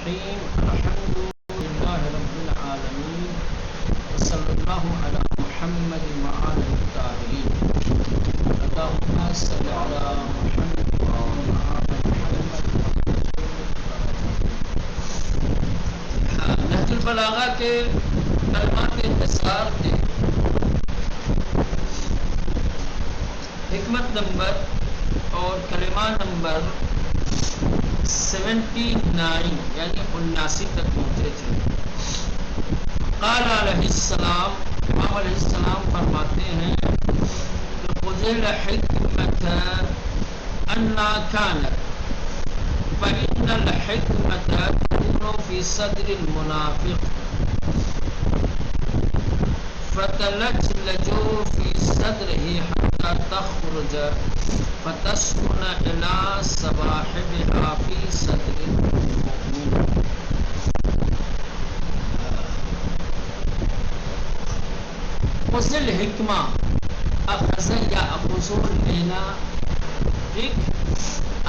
الرحیم الحمد للہ رب العالمین وصلی اللہ علی محمد وعلی الطاہرین اللہم صلی علی محمد وعلی محمد. نہج البلاغہ کے کلمات انتصار کے حکمت نمبر اور کلمہ نمبر 79 یعنی 79 تک پہنچے تھے. قال علیہ السلام، امام علیہ السلام فرماتے ہیں خذ الحکمۃ انا کانت فإن الحکمۃ تکون فی صدر المنافق فتلجلج فی صدرہ حتی تخرج فتسکن الی صواحبها فی صدر المؤمن. خذ الحکمہ، اخذ یا اخذ لینا، ٹھیک،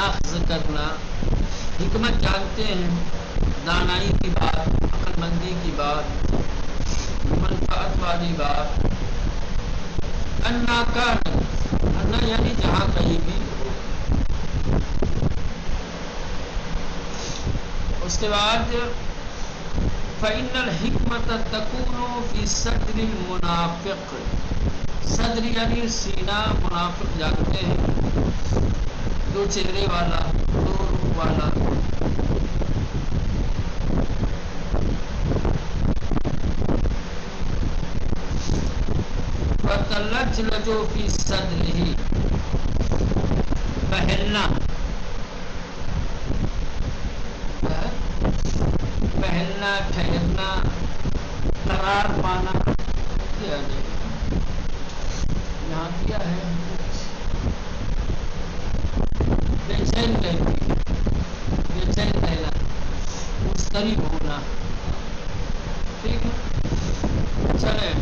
اخذ کرنا. حکمت جانتے ہیں دانائی کی بات، عقل مندی کی بات، منفعت والی بات. انا کانت، انا یعنی جہاں کہیں بھی ہو. اس کے بعد فإن الحکمۃ تکون فی صدر المنافق، صدر یعنی سینہ. منافق جانتے ہیں دو چہرے والا، دو روح والا. فتلجلج فی صدرہ، بہلنا، بہلنا، ٹھہرنا، قرار پانا. یہاں کیا ہے بے چین رہنا، بے چین رہنا، مضطرب ہونا. ٹھیک ہے، چلے.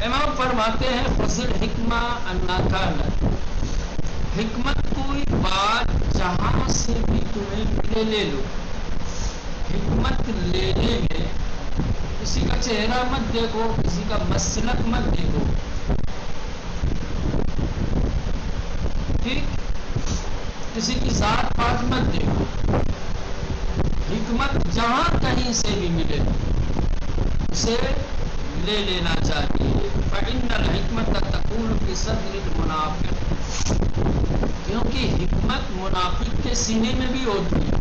امام فرماتے ہیں خذ الحکمہ انا کانت، حکمت کوئی بات جہاں سے بھی تمہیں ملے لے لو. حکمت لینے میں کسی کا چہرہ مت دیکھو، کسی کا مسلک مت دیکھو. ٹھیک، کسی کی ذات پات مت دیکھو. حکمت جہاں کہیں سے بھی ملے اسے لے لینا چاہیے. فإن الحکمۃ تکون فی صدر المنافق، کیونکہ حکمت منافق کے سینے میں بھی ہوتی ہے.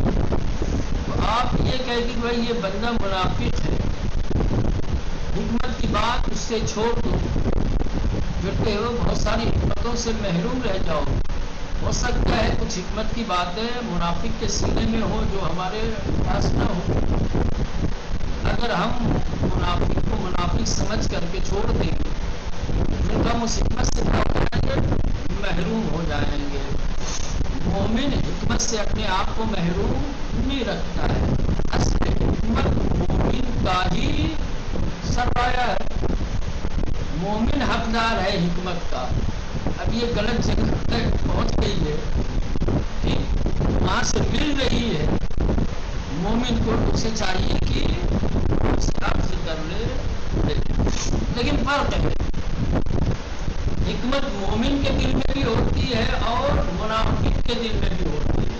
تو آپ یہ کہہ کہ بھائی یہ بندہ منافق ہے، حکمت کی بات اس سے چھوڑ دو، پھرتے ہو بہت ساری حکمتوں سے محروم رہ جاؤ. ہو سکتا ہے کچھ حکمت کی باتیں منافق کے سینے میں ہو جو ہمارے پاس نہ ہو. اگر ہم منافق کو منافق سمجھ کر کے چھوڑ دیں گے پھر ہم اس حکمت سے کیا ہو جائیں گے؟ محروم ہو جائیں گے. مومن حکمت سے اپنے آپ کو محروم نہیں رکھتا ہے. اصل حکمت مومن کا ہی سرمایہ ہے، مومن حقدار ہے حکمت کا. اب یہ غلط جگہ تک پہنچ گئی ہے، ٹھیک، وہاں سے مل رہی ہے. مومن کو اسے چاہیے کہ قبض کر لے، لیکن فرق ہے. حکمت مومن کے دل میں بھی ہوتی ہے اور منافق کے دل میں بھی ہوتی ہے.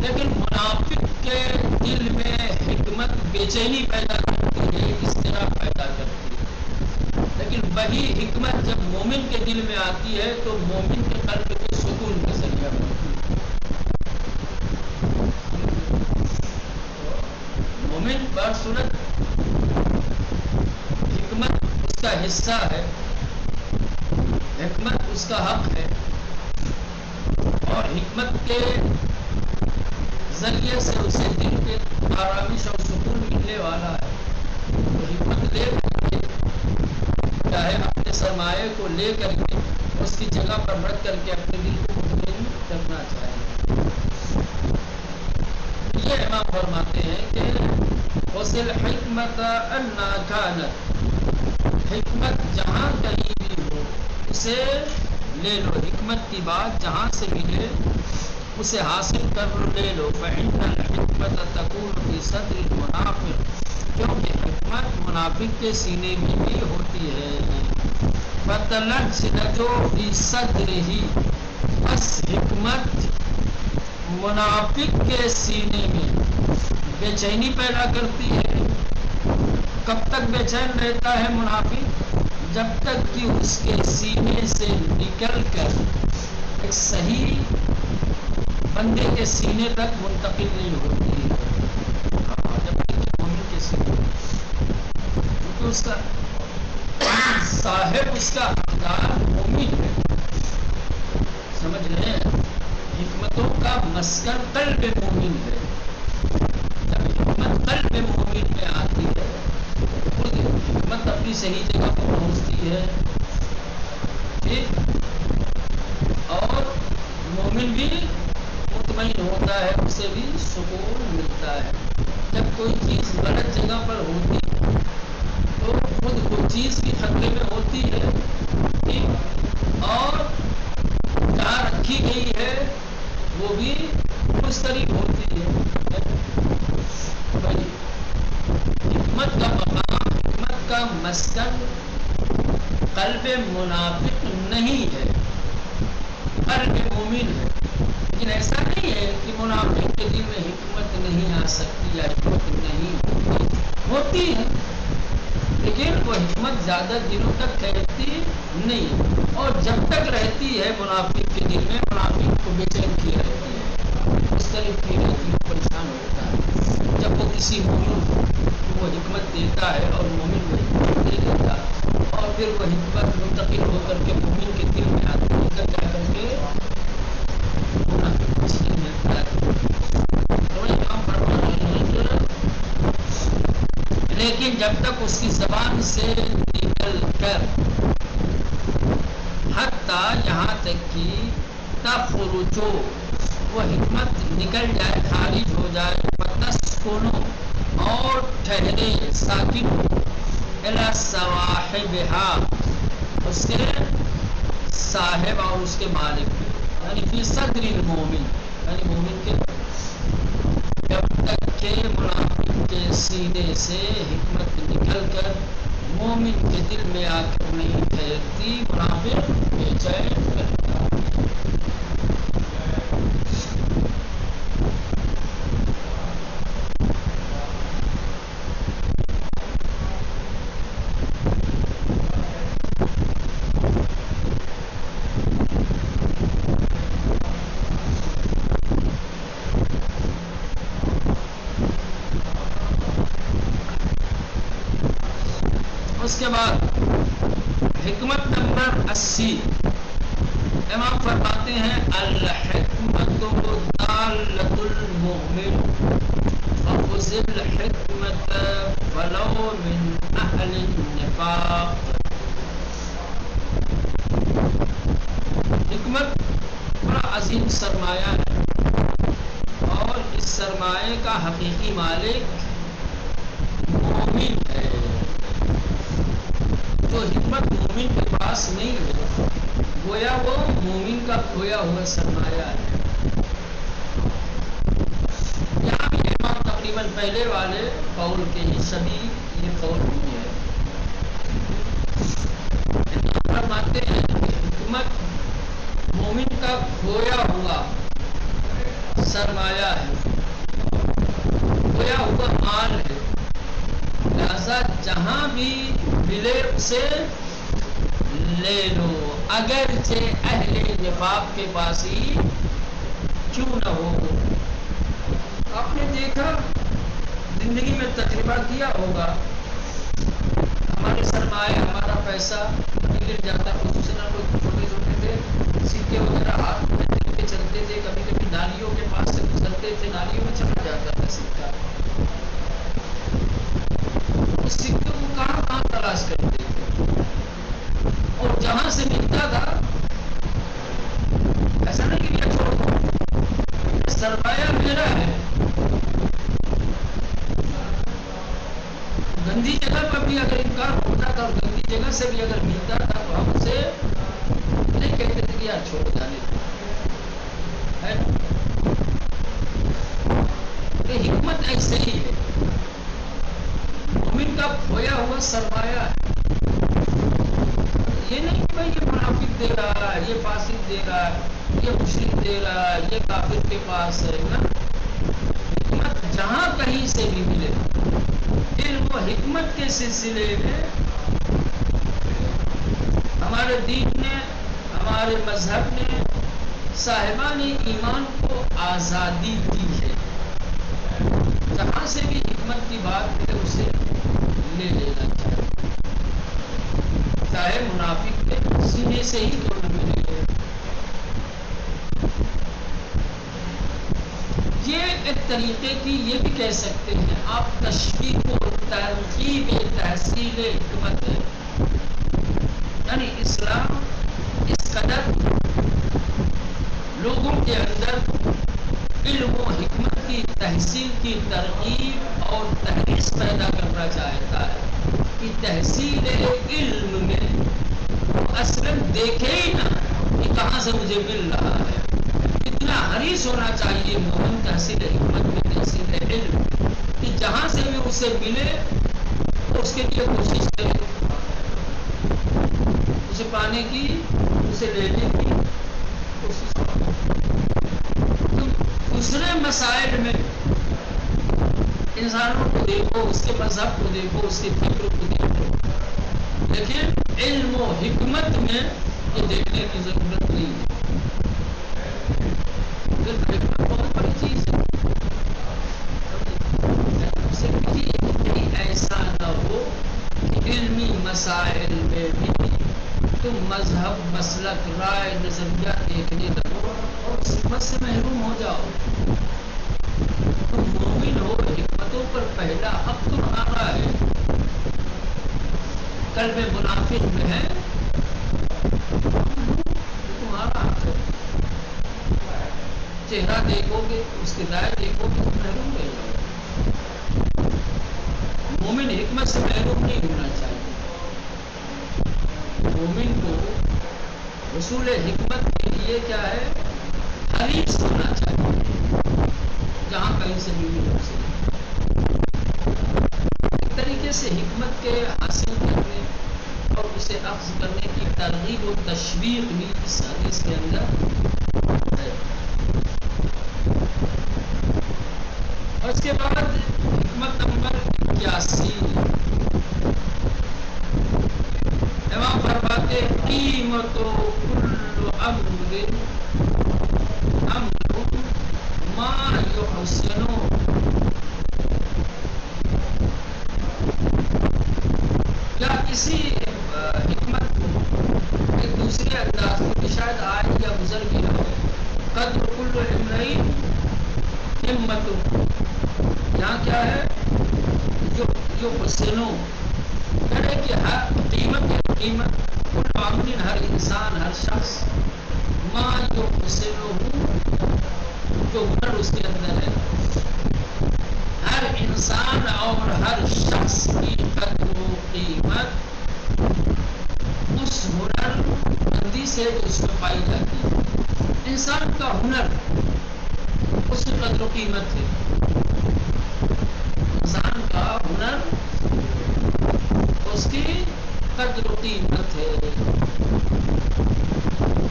لیکن منافق کے دل میں حکمت بے چینی پیدا کرتی ہے، اضطراب پیدا کرتی ہے. لیکن وہی حکمت جب مومن کے دل میں آتی ہے تو مومن کے قلب کے سکون کا ذریعہ بنتی ہے. مومن بصورت حکمت اس کا حصہ ہے، حکمت اس کا حق ہے، اور حکمت کے ذریعے سے اسے دل کے آرامش اور سکون ملنے والا ہے. تو حکمت لے کر کے چاہے اپنے سرمایے کو لے کر کے اس کی جگہ پر رکھ کر کے اپنے دل کو مطمئن کرنا چاہیے. یہ امام فرماتے ہیں کہ خذ الحکمۃ انا کانت، حکمت جہاں کہیں بھی ہو اسے لے لو. حکمت کی بات جہاں سے ملے اسے حاصل کر لے لو. فإن الحکمۃ تکون فی صدر المنافق، کیونکہ حکمت منافق کے سینے میں بھی ہوتی ہے۔ فتلجلج فی صدرہ، بس حکمت منافق کے سینے میں بے چینی پیدا کرتی ہے۔ کب تک بے چین رہتا ہے منافق؟ جب تک کہ اس کے سینے سے نکل کر ایک صحیح بندے کے سینے تک منتقل نہیں ہوتی ہے۔ جب تک کہ مومن کے سینے، کیونکہ اس کا صاحب، اس کا حقدار مومن ہے، سمجھ رہے ہیں؟ حکمتوں کا مسکن قلب مومن ہے۔ جب حکمت قلب مومن میں آتی ہے، خود حکمت اپنی صحیح جگہ پر پہنچتی ہے، ٹھیک، اور مومن بھی مطمئن ہوتا ہے، اسے بھی سکون ملتا ہے۔ جب کوئی چیز غلط جگہ پر ہوتی ہے تو خود وہ چیز بھی خطرے میں ہوتی ہے، ٹھیک، اور جہاں رکھی گئی ہے وہ بھی مسترب ہوتی ہے۔ بھائی حکمت کا مقام، حکمت کا مسکن قلب منافق نہیں ہے، قلب مومن ہے۔ لیکن ایسا نہیں ہے کہ منافق کے دل میں حکمت نہیں آ سکتی یا حکمت نہیں ہوتی ہے، لیکن وہ حکمت زیادہ دنوں تک ٹھہرتی نہیں، اور جب تک رہتی ہے منافق کے دل میں، منافق کو بے چین کی رہتی ہے، مختلف کی رہتی ہے، پریشان ہوتا ہے۔ جب وہ کسی مومن کو وہ حکمت دیتا ہے اور مومن وہ حکمت دے دیتا ہے، اور پھر وہ حکمت منتقل ہو کر کے مومن کے دل میں آتی ہے، جا کر کے منافق کو چھین لیتا ہے۔ تو یہ کام فرما رہے ہیں کہ لیکن جب تک اس کی زبان سے نکل کر، حتیٰ یہاں تک کہ تخرجو، وہ حکمت نکل جائے، خارج ہو جائے، وتسکنو، اور ٹھہرے، ساکن ہو، الی صواحبہا، اس کے صاحب اور اس کے مالک میں، یعنی فی صدر المومن، یعنی مومن کے، جب تک کہ منافق کے سینے سے حکمت نکل کر مومن کے دل میں آ کر نہیں ٹھہرتی، منافق بے چین رہتا ہے۔ اس کے بعد حکمت نمبر 80، امام فرماتے ہیں الحکمت دالۃ المؤمن وخذ الحکمت ولو من اہل النفاق۔ حکمت بڑا عظیم سرمایہ ہے، اور اس سرمایہ کا حقیقی مالک مومن ہے۔ جو حکمت مومن کے پاس نہیں ہے، گویا وہ مومن کا کھویا ہوا سرمایہ ہے۔ یہاں بھی امام تقریباً پہلے والے قول کے ہی سبھی یہ قول بھی ہے۔ امام فرماتے ہیں کہ حکمت مومن کا کھویا ہوا سرمایہ ہے، کھویا ہوا مال ہے، لہذا جہاں بھی ملے اسے لے لو، اگرچہ اہل نفاق کے پاس ہی کیوں نہ ہو۔ آپ نے دیکھا، زندگی میں تجربہ کیا ہوگا، ہمارے سرمایہ، ہمارا پیسہ کبھی گر جاتا، خصوصاً ہم لوگ چھوٹے چھوٹے تھے، سکے وغیرہ ہاتھ میں لے کے چلتے تھے، کبھی کبھی نالیوں کے پاس سے گزرتے تھے، نالیوں میں چلا جاتا تھا سکہ، اس سکے کو کہاں کہاں تلاش کرتے تھے، اور جہاں سے ملتا تھا ایسا نہیں کہ یہ چھوڑ دو، سرمایہ میرا ہے، گندی جگہ پر بھی اگر انکار ہوتا تھا اور گندی جگہ سے بھی اگر ملتا تھا تو ہم اسے نہیں کہتے تھے کہ یار چھوڑ جانے ہے۔ حکمت ایسے ہی ہے، دے رہا ہے، یہ مشرک دے رہا ہے، یہ کافر کے پاس ہے نا. حکمت جہاں کہیں سے بھی ملے، علم و حکمت کے سلسلے میں ہمارے دین نے، ہمارے مذہب نے صاحبان ایمان کو آزادی دی ہے. جہاں سے بھی حکمت کی بات ملے اسے لے لینا چاہیے، چاہے منافق کے سینے سے ہی کیوں نہ ملے. یہ ایک طریقے کی یہ بھی کہہ سکتے ہیں آپ تشویق و ترغیب تحصیل حکمت ہے. یعنی اسلام اس قدر لوگوں کے اندر علم و حکمت کی تحصیل کی ترغیب اور تحریص پیدا کرنا چاہتا ہے کہ تحصیل علم میں وہ اصلاً دیکھے ہی نہ کہ کہاں سے مجھے مل رہا ہے. اتنا حریص ہونا چاہیے مومن تحصیل حکمت میں، تحصیل علم، کہ جہاں سے بھی اسے ملے تو اس کے لیے کوشش کرے، اسے پانے کی، اسے لینے کی کوشش کرے. دوسرے مسائل میں انسانوں کو دیکھو، اس کے مذہب کو دیکھو، اس کے فکر کو دیکھو، لیکن علم و حکمت میں یہ دیکھنے کی ضرورت نہیں ہے. حکمت بہت بڑی چیز ہے. صرف یہ ایسا نہ ہو کہ علمی مسائل میں بھی تم مذہب، مسلک، رائے، نظریہ دیکھنے لگو اور اس حکمت سے محروم ہو جاؤ. تم مومن ہو، حکمتوں پر پہلا حق تمہارا ہے. قلب منافق میں ہے تمہارا حق ہے. چہرہ دیکھو گے، اس کی رائے دیکھو گے تو محروم رہ جاؤ. مومن حکمت سے محروم نہیں ہونا چاہیے. مومن کو حصول حکمت کے لیے کیا ہے؟ حریص ہونا چاہیے. جہاں کہیں سے بھی مل ایک طریقے سے حکمت کے حاصل کرنے اور اسے اخذ کرنے کی ترغیب و تشویق بھی اس حدیث کے اندر ہے. اور اس کے بعد حکمت نمبر 81 امام فرماتے قیمت کل امر ما یحسنو. یا کسی حکمت ایک دوسرے انداز میں شاید آئے یا گزر بھی نہ ہو. قدر کل امرئ ہمت، یہاں کیا ہے؟ جو حسنو کرے کہ ہر قیمت ہے، قیمت کل عامل، ہر انسان، ہر شخص، ما جو حسنو جو ہنر اس کے اندر ہے. ہر انسان اور ہر شخص کی قدر و قیمت اس ہنر مندی سے جو اس میں پائی جاتی ہے. انسان کا ہنر اس کی قدر و قیمت ہے. انسان کا ہنر اس کی قدر و قیمت ہے.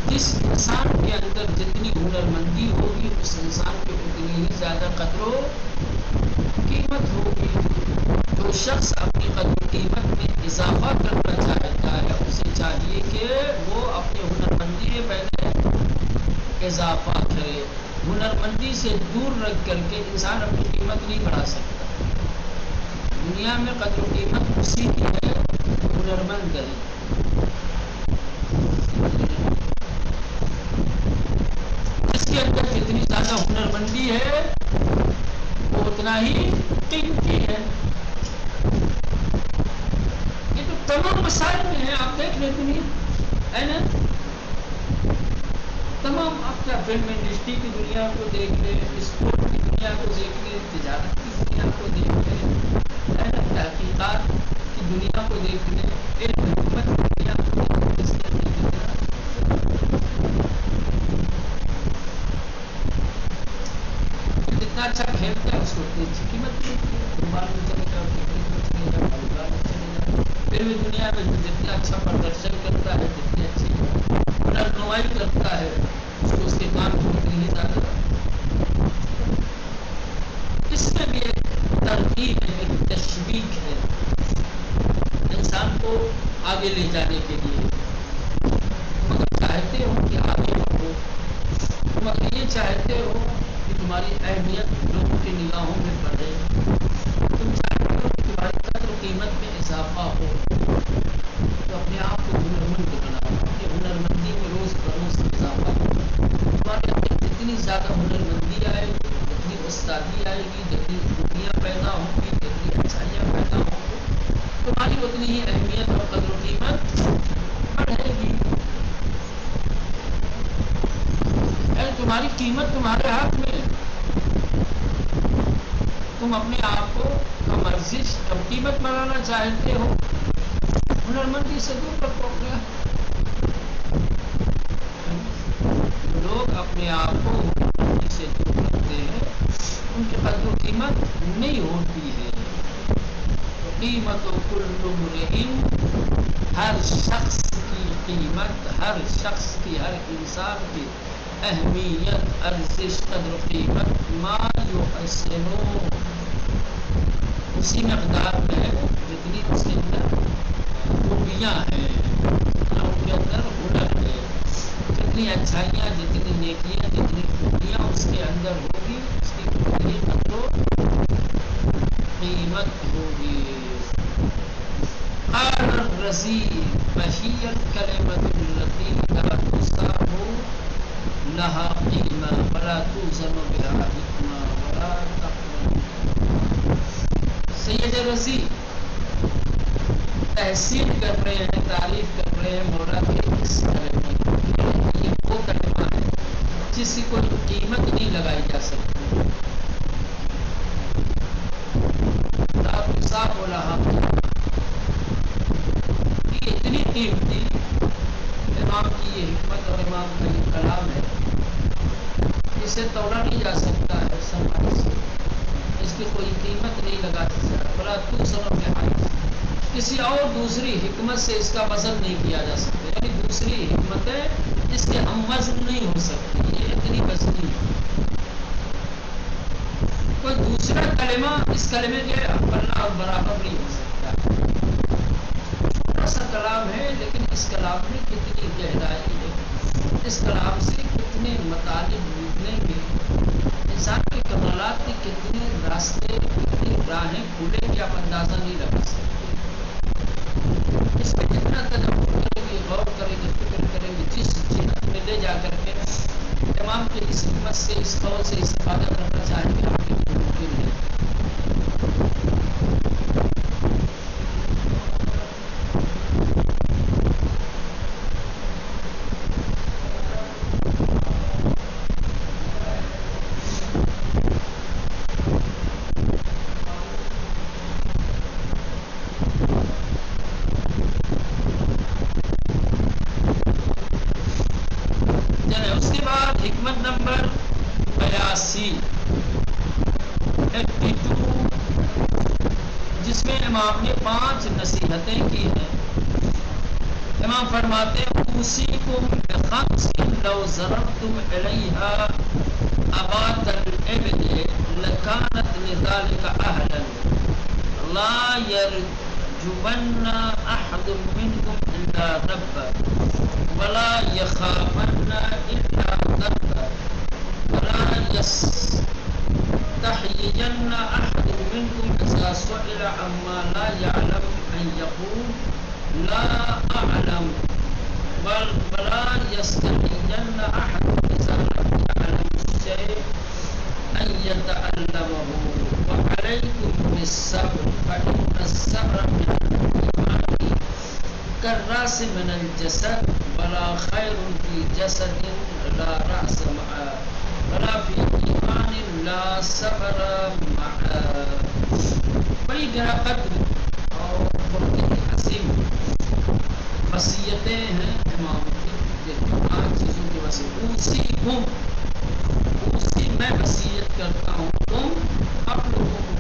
جس انسان کے اندر جتنی ہنر مندی ہوگی اس انسان کی اتنی ہی زیادہ قدر و قیمت ہوگی. جو شخص اپنی قدر و قیمت میں اضافہ کرنا چاہتا ہے اسے چاہیے کہ وہ اپنے ہنر مندی میں پہلے اضافہ کرے. ہنر مندی سے دور رکھ کر کے انسان اپنی قیمت نہیں بڑھا سکتا. دنیا میں قدر و قیمت اسی کی ہے ہنر مند ہے. جس کے اندر جتنی زیادہ ہنر مندی ہے وہ اتنا ہی قیمتی ہے. یہ تو تمام مسائل میں ہے. آپ دیکھ لیں دنیا ہے نا، تمام آپ کیا فلم انڈسٹری کی دنیا کو دیکھ لیں، اسپورٹ کی دنیا کو دیکھ لیں، تجارت کی دنیا کو دیکھ لیں، ہے نا، تحقیقات کی دنیا کو دیکھ لیں، علم حکمت کی دنیا کو دیکھ لیں. اس کے جتنا اچھا کھیلتا ہے اس کو اتنی اچھی قیمت ملتی ہے. فٹبال میں چلے جاؤ، کرکٹ میں چلے جاؤ، والی بال میں چلے جاؤ. فلم دنیا میں جتنا اچھا پردرشن کرتا ہے، جتنے اچھے رہنمائی کرتا ہے اس کے کام کو اتنی ہی زیادہ. اس میں بھی ایک ترغیب ہے، ایک تشویق ہے انسان کو آگے لے جانے کے لیے. تم اگر چاہتے ہو کہ آگے بڑھو، تم اگر یہ چاہتے ہو کہ تمہاری اہمیت لوگوں کی نگاہوں میں بڑھے، تم چاہتے ہو کہ تمہاری قدر و قیمت میں اضافہ ہو، تو اپنے آپ کو ہنرمند بناؤ. اپنی ہنرمندی میں روز بروز اضافہ ہو. تمہارے اندر جتنی زیادہ ہنرمندی آئے گی، جتنی استادی آئے گی، جتنی خوبیاں پیدا ہوں گی، جتنی اچھائیاں پیدا ہوں گی، تمہاری اتنی ہی اہمیت اور قدر و قیمت بڑھے گی. تمہاری قیمت تمہارے ہاتھ میں ہے. تم اپنے آپ کو کم ارزش، کم قیمت بنانا چاہتے ہو، ہنرمندی سے دور رکھو اپنے. لوگ اپنے آپ کو ہنرمندی سے دور رکھتے ہیں، ان کی قدر و قیمت نہیں ہوتی ہے. قیمت و کل امرئ، ہر شخص کی قیمت، ہر شخص کی، ہر انسان کی اہمیت، ارزش، قدر و قیمت ما یحسنہ، اسی مقدار میں ہے جتنی اس کے اندر خوبیاں ہیں، جتنا ان کے اندر ہنر ہے، جتنی اچھائیاں، جتنی نیکیاں، جتنی خوبیاں اس کے اندر ہوگی، اس کی اتنی قدر و قیمت ہوگی. قال الرزی وہی الکلمۃ التی لا تصاب لها قیمہ ولا توزن بها حکمہ ولا تقوم. سید رضی تحسین کر رہے ہیں، تعریف کر رہے ہیں مولا کے اس کلمے کی. یہ وہ کلمہ ہے جس کی کوئی قیمت نہیں لگائی جا سکتی. لا تصاب لها قیمہ، یہ اتنی قیمتی امام کی یہ حکمت اور امام کا یہ کلام ہے، اسے توڑا نہیں جا سکتا ہے سماج سے، اس کی کوئی قیمت نہیں لگا سکتا. بلا توزن بها، کسی اور دوسری حکمت سے اس کا وزن نہیں کیا جا سکتا. یعنی دوسری حکمتیں اس کے ہم وزن نہیں ہو سکتی، یہ اتنی وزنی ہے. کوئی دوسرا کلمہ اس کلمے کے پلہ اور برابر نہیں ہو سکتا. چھوٹا سا کلام ہے لیکن اس کلام میں کتنی گہرائی ہے، اس کلام سے کتنے مطالب نکلیں گے، انسان کے کمالات کے کتنے راستے، کتنی راہیں کھلیں گے، آپ اندازہ نہیں لگا سکتے. اس میں جتنا تدبر کریں گے، غور کریں گے، فکر کریں گے، جس جہت میں لے جا کر کے امام کے اس حکمت سے، اس قول سے استفادہ کرنا چاہیں گے، آپ کے لیے ممکن ہے. اس کے بعد حکمت نمبر 82، جس میں امام نے 5 نصیحتیں کی ہیں. امام فرماتے ہیں اوصیکم بخمس لو ضربتم علیہا ابات الابل لکانت لذلک اہلا لا یرجون احد منکم الا ربہ ولا یخافن الا ربہ ولا یستحیین احد منکم اذا سئل عما لا یعلم ان یقول لا اعلم ولا یستحیین احد اذا لم یعلم الشیء ان یتعلمه وعلیکم بالصبر فإن الصبر من الایمان كالراس من الجسد ولا خير في جسد لا رأس معه ولا في ایمان لا صبر معه. بڑی گرا قدر اور بہت ہی عظیم وصیتیں ہیں امام کی. 5 چیزوں کی وصیت. اوصی میں وصیت کرتا ہوں آپ لوگوں کو،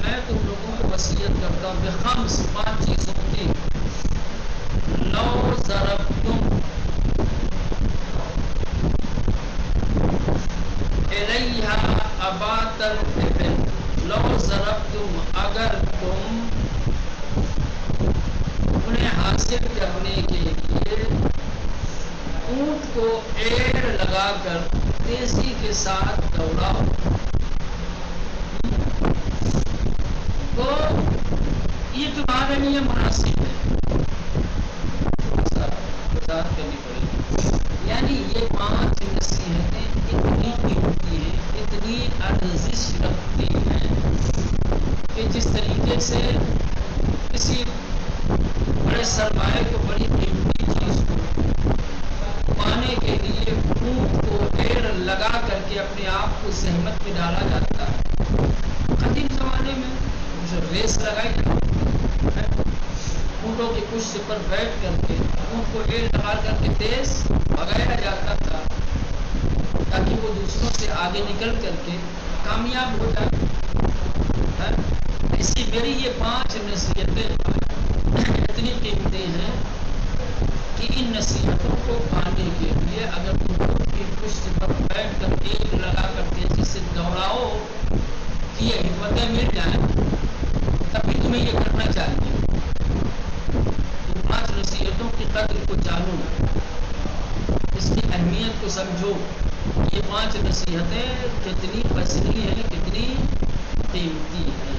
میں تم لوگوں کو وصیت کرتا ہوں بخمس 5 چیزوں کی. لو ضرب الیہا ابات الابل لو ضربتم اگر تم انہیں حاصل کرنے کے لیے اونٹ کو ایڑ لگا کر تیزی کے ساتھ دوڑاؤ تو یہ تمہارے لیے مناسب ہے. وضاحت کرنی پڑے گی. یعنی یہ 5 نصیحتیں اتنی قیمتی ہیں, اتنی ارزش رکھتی ہیں کہ جس طریقے سے کسی بڑے سرمایہ کو, بڑی قیمتی چیز کو پانے کے لیے اونٹ کو ایڑ لگا کر کے اپنے آپ کو زحمت میں ڈالا جاتا ہے. قدیم زمانے میں جو ریس لگائی جاتی ہے, اونٹوں کی پشت پر بیٹھ کر کے اونٹ کو ایڑ لگا کر کے تیز بھگایا جاتا تھا تاکہ وہ دوسروں سے آگے نکل کر کے کامیاب ہو جائے. اسی میری یہ 5 نصیحتیں اتنی قیمتی ہیں کہ ان نصیحتوں کو پانے کے لیے اگر تم اونٹ کی پشت پر بیٹھ کر ایڑ لگا کر تیزی سے دوڑاؤ کہ یہ حکمتیں مل جائیں تبھی تمہیں یہ کرنا چاہیے. 5 نصیحتوں کی قدر کو جانو, اس کی اہمیت کو سمجھو. یہ 5 نصیحتیں کتنی فضلی ہیں, کتنی قیمتی ہیں.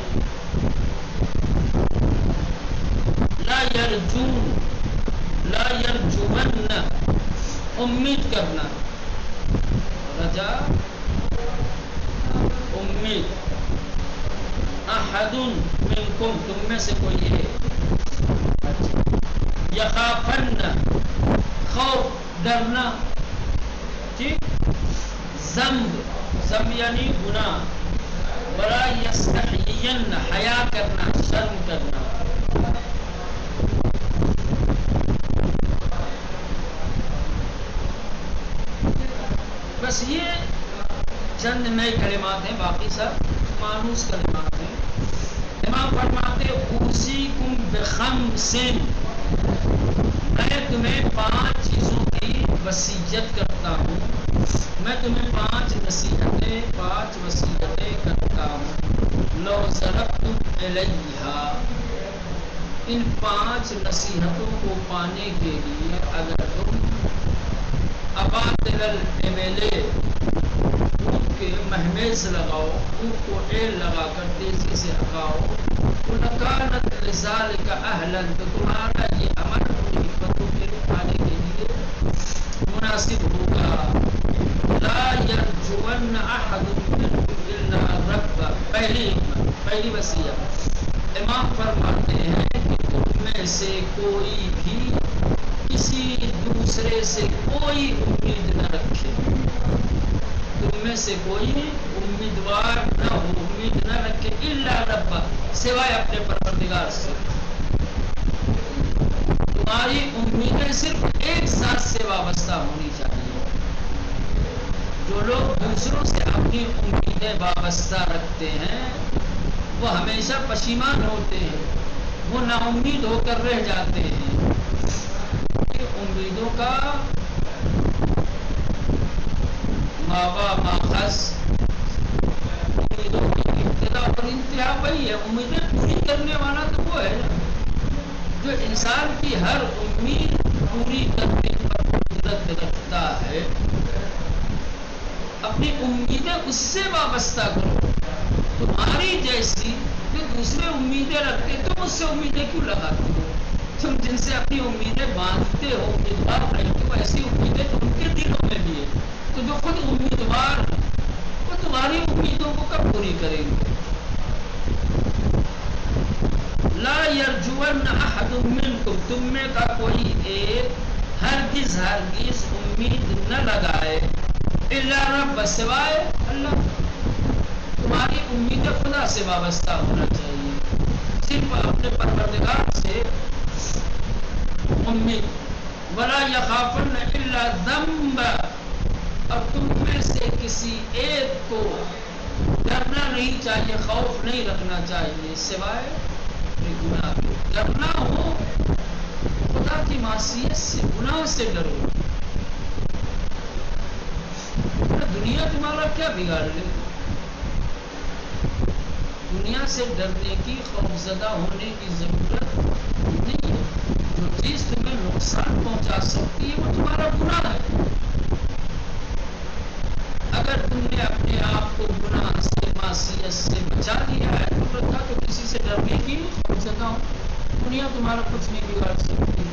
لا یرجون امید کرنا, رجا امید, احد منکم تم میں سے کوئی ہے, یخافن خوف ڈرنا, ٹھیک, ذنب یعنی گناہ, ولا یستحیین حیا کرنا, شرم کرنا. بس یہ چند نئے کلمات ہیں, باقی سب مانوس کلمات ہیں. امام فرماتے اوصیکم بخمس, میں تمہیں 5 چیزوں کی وصیت کرتا ہوں, میں تمہیں 5 نصیحتیں 5 وصیتیں کرتا ہوں. لو ضربتم الیہا, ان 5 نصیحتوں کو پانے کے لیے اگر تم اباطل الابل اونٹ کے مہمیز لگاؤ, اونٹ کو ایڑ لگا کر تیزی سے ہٹاؤ, لکانت لذالک اہلا, تو تمہارا یہ عمل حکمتوں کے پانے کے لیے مناسب ہوگا. لا یرجون احد منکم الا رب, پہلی حکمت, پہلی وصیت. امام فرماتے ہیں کہ تم میں سے کوئی بھی کسی دوسرے سے کوئی امید نہ رکھے, تم میں سے کوئی امیدوار نہ ہو, امید نہ رکھے, الا رب, سوائے اپنے پروردگار سے. تمہاری امیدیں صرف ایک ذات سے وابستہ ہونی چاہیے. جو لوگ دوسروں سے اپنی امیدیں وابستہ رکھتے ہیں وہ ہمیشہ پشیمان ہوتے ہیں, وہ نا امید ہو کر رہ جاتے ہیں. امیدوں کا ماوا ماخذ, امیدوں کی ابتدا اور انتہا وہی ہے. امیدیں پوری کرنے والا تو وہ ہے جو انسان کی ہر امید پوری کرنے پر قدرت رکھتا ہے. اپنی امیدیں اس سے وابستہ کرو. تمہاری جیسی جو دوسرے امیدیں رکھتے, تم اس سے امیدیں کیوں لگاتے ہو؟ تم جن سے اپنی امیدیں باندھتے ہو, امیدوار رہتے ہو, ایسی امیدیں تو ان کے دلوں میں بھی ہے. تو جو خود امیدوار ہیں وہ تمہاری امیدوں کو کب پوری کریں گے؟ لا یرجون احد منکم, تم میں کا کوئی ایک ہرگز امید نہ لگائے, الا رب, سوائے اللہ. تمہاری امیدیں خدا سے وابستہ ہونا چاہیے, صرف اپنے پروردگار سے امید. ولا یخافن الا ذنب, اور تم میں سے کسی ایک کو ڈرنا نہیں چاہیے, خوف نہیں رکھنا چاہیے سوائے گناہ کے. ڈرنا ہو خدا کی معصیت سے, گناہ سے ڈرو. دنیا تمہارا کیا بگاڑ لے؟ دنیا سے ڈرنے کی، خوفزدہ ہونے کی ضرورت نہیں ہے. جو چیز تمہیں نقصان پہنچا سکتی ہے وہ تمہارا گناہ ہے. اگر تم نے اپنے آپ کو گناہ سے، معصیت سے بچا لیا ہے تو رکھا تو کسی سے ڈرنے کی خوفزدہ ہو. دنیا تمہارا کچھ نہیں بگاڑ سکتی،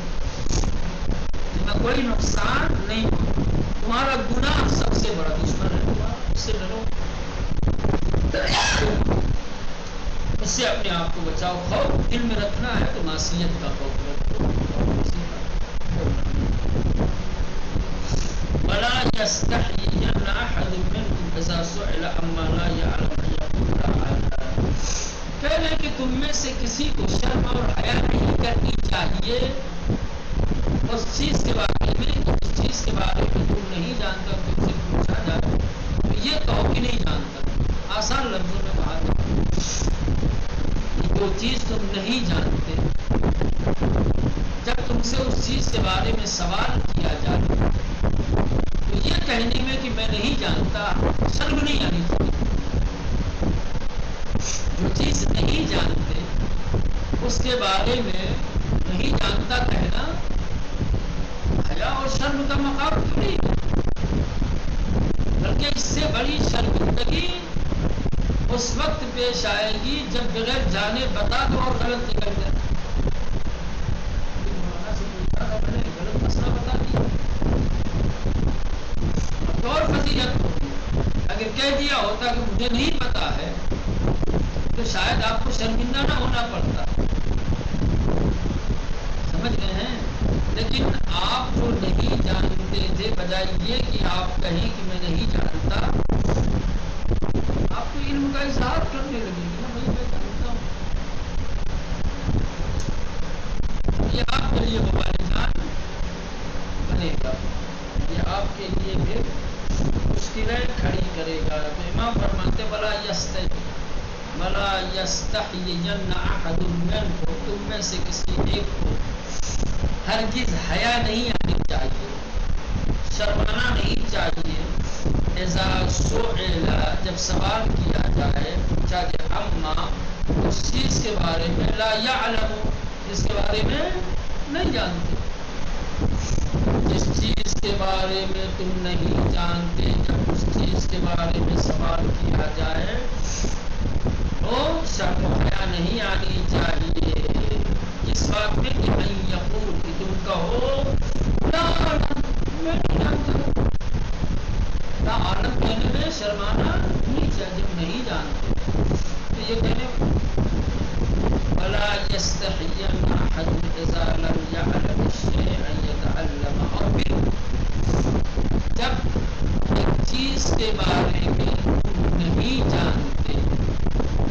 تمہیں کوئی نقصان نہیں ہو. تمہارا گناہ سب سے بڑا دشمن ہے، اس سے ڈرو، اس سے اپنے آپ کو بچاؤ. خوف دل میں رکھنا ہے تو معصیت کا خوف رکھو. وَلَا يَسْتَحْيِيَنَّ أَحَدٌ مِّنْكُمْ إِذَا سُئِلَ عَمَّا لَا يَعْلَمُ أَن يَقُولَ أَعْلَمُ. کہہ رہے کہ تم میں سے کسی کو شرم اور حیا نہیں کرنی چاہیے اس چیز کے بارے میں، جس چیز کے بارے میں تم نہیں جانتا تم سے پوچھا جائے تو یہ کہو کہ نہیں جانتا. آسان لفظوں میں کہا جائے جو چیز تم نہیں جانتے، جب تم سے اس چیز کے بارے میں سوال کیا جائے تو یہ کہنے میں کہ میں نہیں جانتا شرم نہیں آنی چاہیے. جو چیز نہیں جانتے اس کے بارے میں نہیں جانتا کہنا حیا اور شرم کا مقام تھوڑی ہے، بلکہ اس سے بڑی شرمندگی اس وقت پیش آئے گی جب بغیر جانے بتا دو اور غلط نکل جائے. میں نے غلط مسئلہ بتا دیا تو اور فضیلت ہوتی. اگر کہہ دیا ہوتا کہ مجھے نہیں پتا ہے تو شاید آپ کو شرمندہ نہ ہونا پڑتا. سمجھ گئے ہیں؟ لیکن آپ جو نہیں جانتے تھے، بجائے یہ کہ آپ کہیں کہ میں نہیں جانتا، آپ کو علم کا اظہار کرنے لگے گی نا، بھائی میں جانتا ہوں. یہ آپ کے لیے موبائل جان بنے گا، یہ آپ کے لیے بھی مشکلیں کھڑی کرے گا. تو امام فرماتے وَلَا يَسْتَحْيِيَنَّ أَحَدٌ مِّنْكُمْ، تم میں سے کسی ایک کو ہرگز حیا نہیں آنی چاہیے، شرمانا نہیں چاہیے. اذا سئل، جب سوال کیا جائے، پوچھا جائے، اما، اس چیز کے بارے میں، لا یعلم، جس کے بارے میں نہیں جانتے. جس چیز کے بارے میں تم نہیں جانتے، جب اس چیز کے بارے میں سوال کیا جائے تو شرم و حیا نہیں آنی چاہیے. اس بات میں کہ نہیں یقول، کہ تم کہو لا عالم، میں نہیں جانتا. لا عالم کہنے میں شرمانا نہیں چاہیے جب نہیں جانتے. تو یہ کہنے وَلَا يَسْتَحْيِيَنَّ أَحَدٌ إِذَا لَمْ يَعْلَمِ الشَّيْءَ أَن يَتَعَلَّمَ. اور پھر جب ایک چیز کے بارے میں تم نہیں جانتے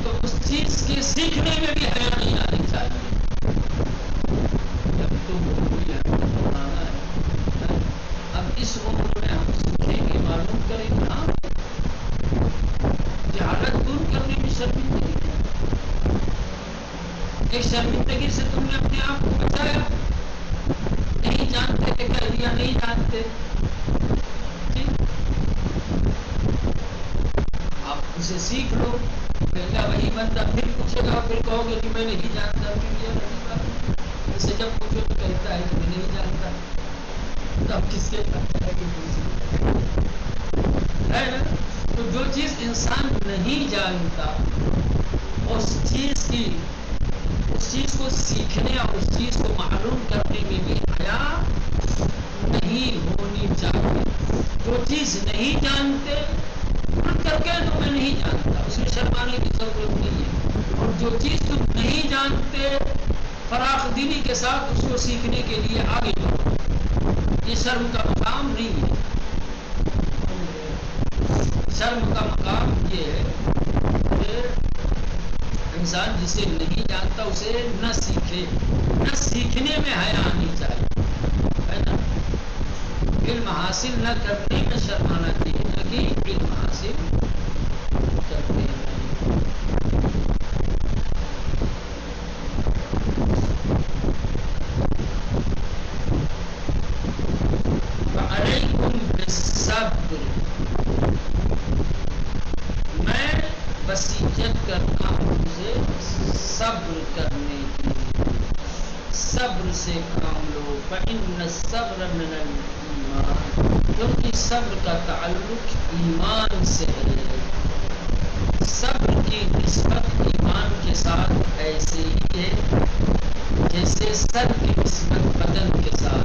تو اس چیز کے سیکھنے میں بھی حیا نہیں آنی چاہیے. جب تم بنانا ہے، اب اس عمر میں ہم سیکھیں گے، معلوم کریں گے. ہاں، جہالت دور کرنے میں شرمندگی ہے. ایک شرمندگی سے تم نے اپنے آپ کو بچایا. نہیں جانتے کہ کہہ دیا نہیں جانتے، آپ اسے سیکھ لو. پہلا وہی بندہ پھر پوچھے گا، پھر کہو گے کہ میں نہیں جانتا. اسے جب پوچھو تو کہتا ہے کہ میں نہیں جانتا. تو اب کس کے پاس ہے نا؟ تو جو چیز انسان نہیں جانتا اس چیز کو سیکھنے اور اس چیز کو معلوم کرنے میں بھی حیا نہیں ہونی چاہیے. جو چیز نہیں جانتے کر کے تو میں نہیں جانتا، اس میں شرمانے کی ضرورت نہیں ہے. اور جو چیز تم نہیں جانتے فراخ دلی کے ساتھ اس کو سیکھنے کے لیے آگے بڑھو. یہ شرم کا مقام نہیں ہے. شرم کا مقام یہ ہے کہ انسان جسے نہیں جانتا اسے نہ سیکھے، نہ سیکھنے میں حیا آنی چاہیے، ہے نا. علم حاصل نہ کرنے میں شرمانا چاہیے، نہ کہ علم حاصل کرنے میں. وعلیکم بالصبر، وصیت کرتا ہوں سے صبر کرنے کی، صبر سے کام لو، فإن الصبر من الایمان، کیونکہ صبر کا تعلق ایمان سے ہے۔ صبر کی نسبت ایمان کے ساتھ ایسے ہی ہے جیسے سر کی نسبت بدن کے ساتھ۔